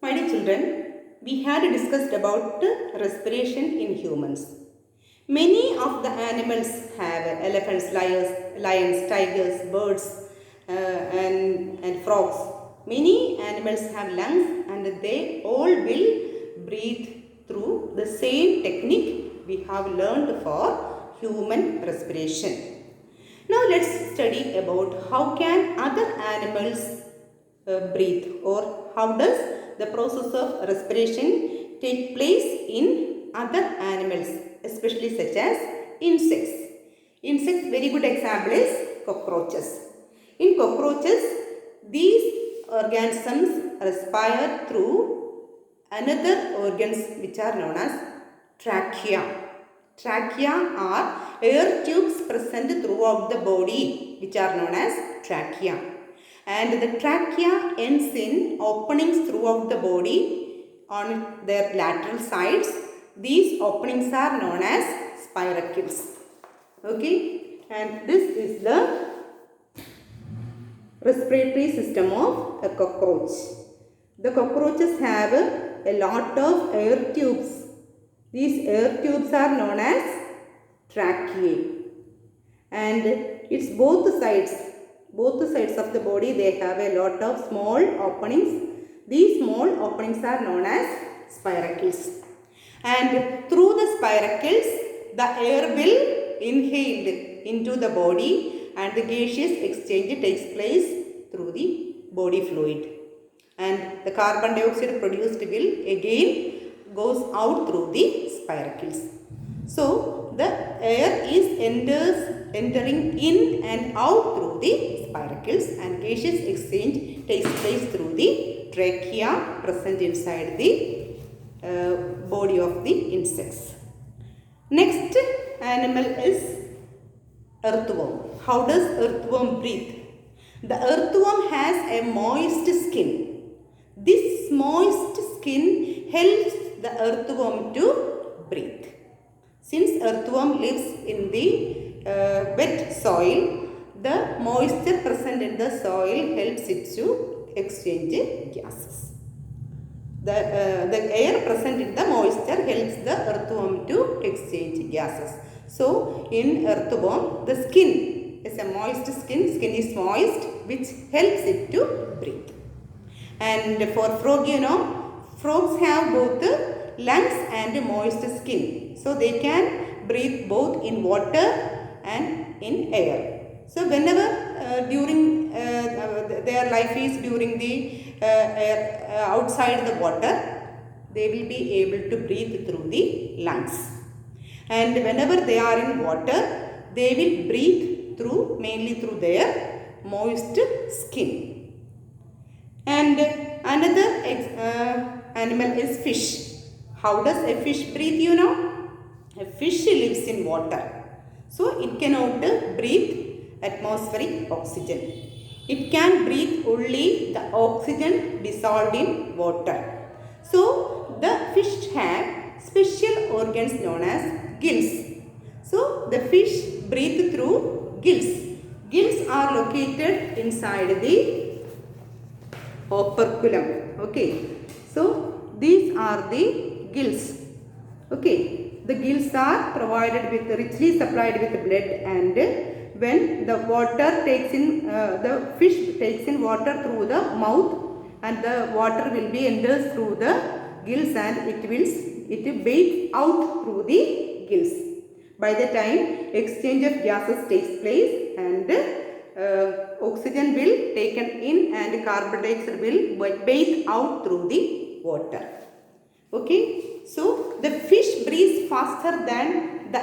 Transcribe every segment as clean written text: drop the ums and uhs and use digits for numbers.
My dear children, we had discussed about respiration in humans. Many of the animals have elephants, lions, tigers, birds, and frogs. Many animals have lungs and they all will breathe through the same technique we have learned for human respiration. Now let's study about how can other animals breathe, or how does the process of respiration take place in other animals, especially such as insects. Insects, very good example is cockroaches. In cockroaches, these organisms respire through another organs which are known as trachea. Trachea are air tubes present throughout the body which are known as trachea. And the trachea ends in openings throughout the body on their lateral sides. These openings are known as spiracles. Okay, and this is the respiratory system of a cockroach. The cockroaches have a lot of air tubes. These air tubes are known as tracheae, and it's both sides of the body they have a lot of small openings. These small openings are known as spiracles, and through the spiracles the air will inhaled into the body and the gaseous exchange takes place through the body fluid, and the carbon dioxide produced will again goes out through the spiracles. So the air is entering in and out through the spiracles, and gaseous exchange takes place through the trachea present inside the body of the insects. Next animal is earthworm. How does earthworm breathe? The earthworm has a moist skin. This moist skin helps the earthworm to breathe. Since earthworm lives in the wet soil, the moisture present in the soil helps it to exchange gases. The air present in the moisture helps the earthworm to exchange gases. So, in earthworm, the skin is a moist skin is moist, which helps it to breathe. And for frog, frogs have both lungs and moist skin. So, they can breathe both in water and in air. So, whenever during their life is during the air, outside the water, they will be able to breathe through the lungs. And whenever they are in water, they will breathe mainly through their moist skin. And another animal is fish. How does a fish breathe, A fish lives in water. So it cannot breathe atmospheric oxygen. It can breathe only the oxygen dissolved in water. So the fish have special organs known as gills. So the fish breathe through gills. Gills are located inside the operculum. Okay. So these are the gills. Okay. The gills are richly supplied with blood, and when the water takes in, the fish takes in water through the mouth, and the water will be enters through the gills, and it bathes out through the gills. By the time exchange of gases takes place, and oxygen will taken in and carbon dioxide will bathe out through the water. Okay, so the fish breathes faster than the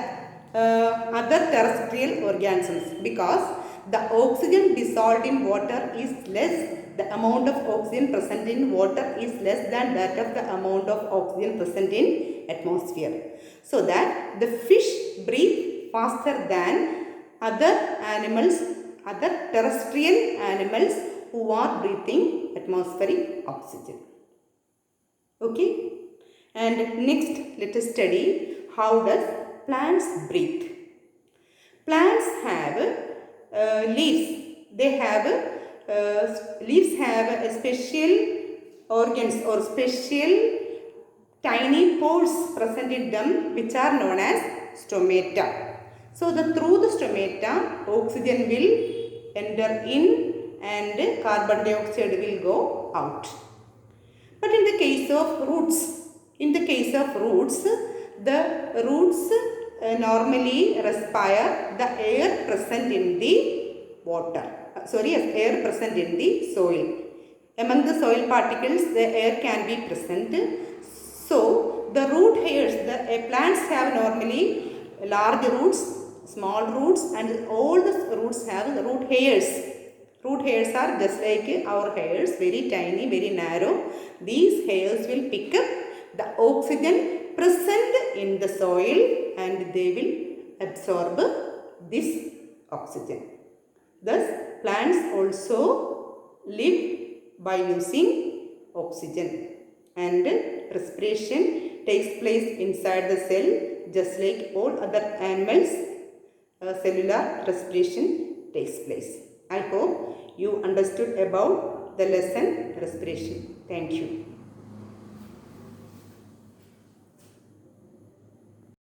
other terrestrial organisms because the oxygen dissolved in water is less. The amount of oxygen present in water is less than that of the amount of oxygen present in atmosphere. So that the fish breathe faster than other animals, other terrestrial animals who are breathing atmospheric oxygen. Okay. And next, let us study how does plants breathe. Plants have leaves. Leaves have a special organs or special tiny pores present in them which are known as stomata. So through the stomata oxygen will enter in and carbon dioxide will go out. But in the case of roots, the roots normally respire the air present in the water. Air present in the soil. Among the soil particles, the air can be present. So, the root hairs, plants have normally large roots, small roots, and all the roots have root hairs. Root hairs are just like our hairs, very tiny, very narrow. These hairs will pick up the oxygen present in the soil and they will absorb this oxygen. Thus, plants also live by using oxygen, and respiration takes place inside the cell just like all other animals. Cellular respiration takes place. I hope you understood about the lesson respiration. Thank you.